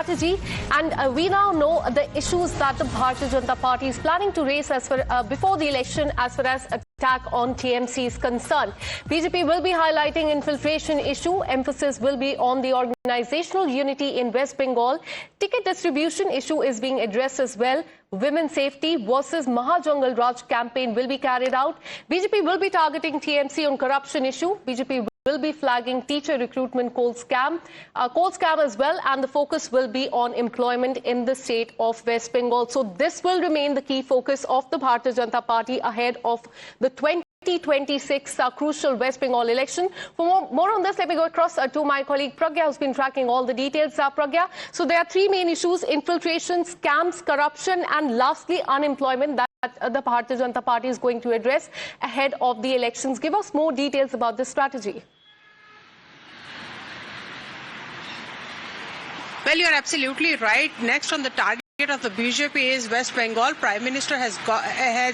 strategy, and we now know the issues that the Bharatiya Janata Party is planning to raise before the election as far as attack on TMC is concerned. BJP will be highlighting infiltration issue. Emphasis will be on the organizational unity in West Bengal. Ticket distribution issue is being addressed as well. Women's safety versus Mahajangal Raj campaign will be carried out. BJP will be targeting TMC on corruption issue. BJP will be flagging teacher recruitment coal scam as well, and the focus will be on employment in the state of West Bengal. So this will remain the key focus of the Bharatiya Janata Party ahead of the 2026 crucial West Bengal election. For more on this, let me go across to my colleague Pragya, who's been tracking all the details. Pragya, so there are three main issues: infiltration, scams, corruption, and lastly unemployment that the Bharatiya Janata Party is going to address ahead of the elections. Give us more details about this strategy. Well, you're absolutely right. Next on the target of the BJP is West Bengal. Prime Minister has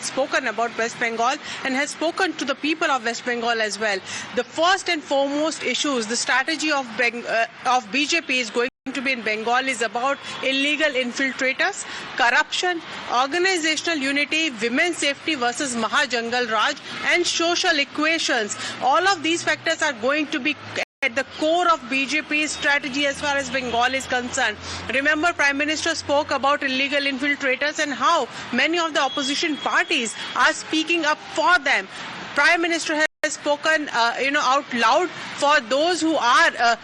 spoken about West Bengal and has spoken to the people of West Bengal as well. The first and foremost issues, the strategy of BJP is going to be in Bengal is about illegal infiltrators, corruption, organizational unity, women's safety versus Mahajangal Raj, and social equations. All of these factors are going to be at the core of BJP's strategy as far as Bengal is concerned. Remember, Prime Minister spoke about illegal infiltrators and how many of the opposition parties are speaking up for them. Prime Minister has spoken, out loud for those who are,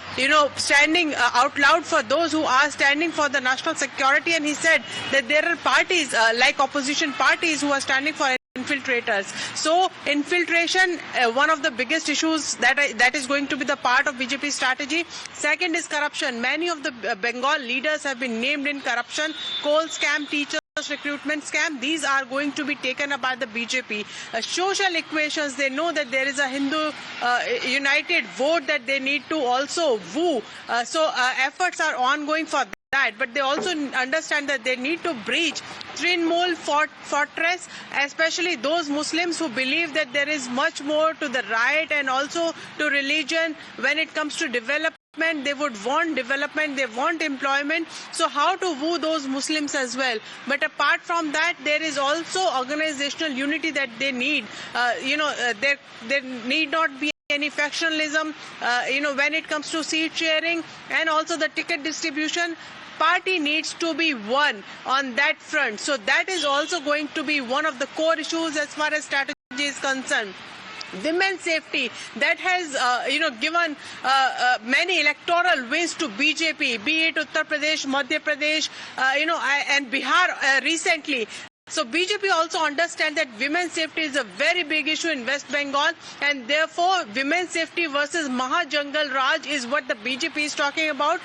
standing out loud for those who are standing for the national security, and he said that there are parties like opposition parties who are standing for infiltrators. So infiltration, one of the biggest issues that is going to be the part of BJP strategy. Second is corruption. Many of the Bengal leaders have been named in corruption. Coal scam, teachers recruitment scam, these are going to be taken up by the BJP. Social equations, they know that there is a Hindu united vote that they need to also woo. So efforts are ongoing for that, but they also understand that they need to breach Trinamool fortress, especially those Muslims who believe that there is much more to the right and also to religion when it comes to development. They would want development, they want employment. So how to woo those Muslims as well? But apart from that, there is also organizational unity that they need. There need not be any factionalism, when it comes to seat sharing and also the ticket distribution. Party needs to be one on that front. So that is also going to be one of the core issues as far as strategy is concerned. Women's safety, that has given many electoral wins to BJP, be it Uttar Pradesh, Madhya Pradesh, and Bihar recently. So BJP also understands that women's safety is a very big issue in West Bengal, and therefore women's safety versus Mahajangal Raj is what the BJP is talking about.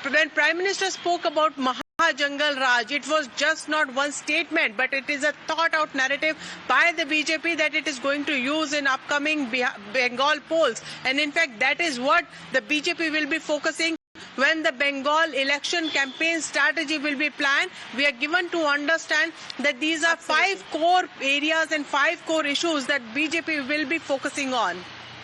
When Prime Minister spoke about Mahajangal Raj, it was just not one statement, but it is a thought-out narrative by the BJP that it is going to use in upcoming Bengal polls. And in fact, that is what the BJP will be focusing when the Bengal election campaign strategy will be planned. We are given to understand that these are 5 core areas and 5 core issues that BJP will be focusing on.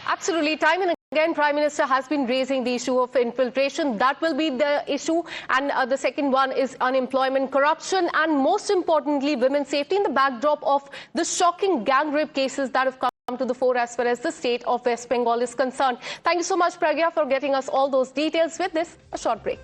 Absolutely. Time and again, Prime Minister has been raising the issue of infiltration. That will be the issue. And the second one is unemployment, corruption, and most importantly, women's safety in the backdrop of the shocking gang rape cases that have come to the fore as far as the state of West Bengal is concerned. Thank you so much, Pragya, for getting us all those details. With this, a short break.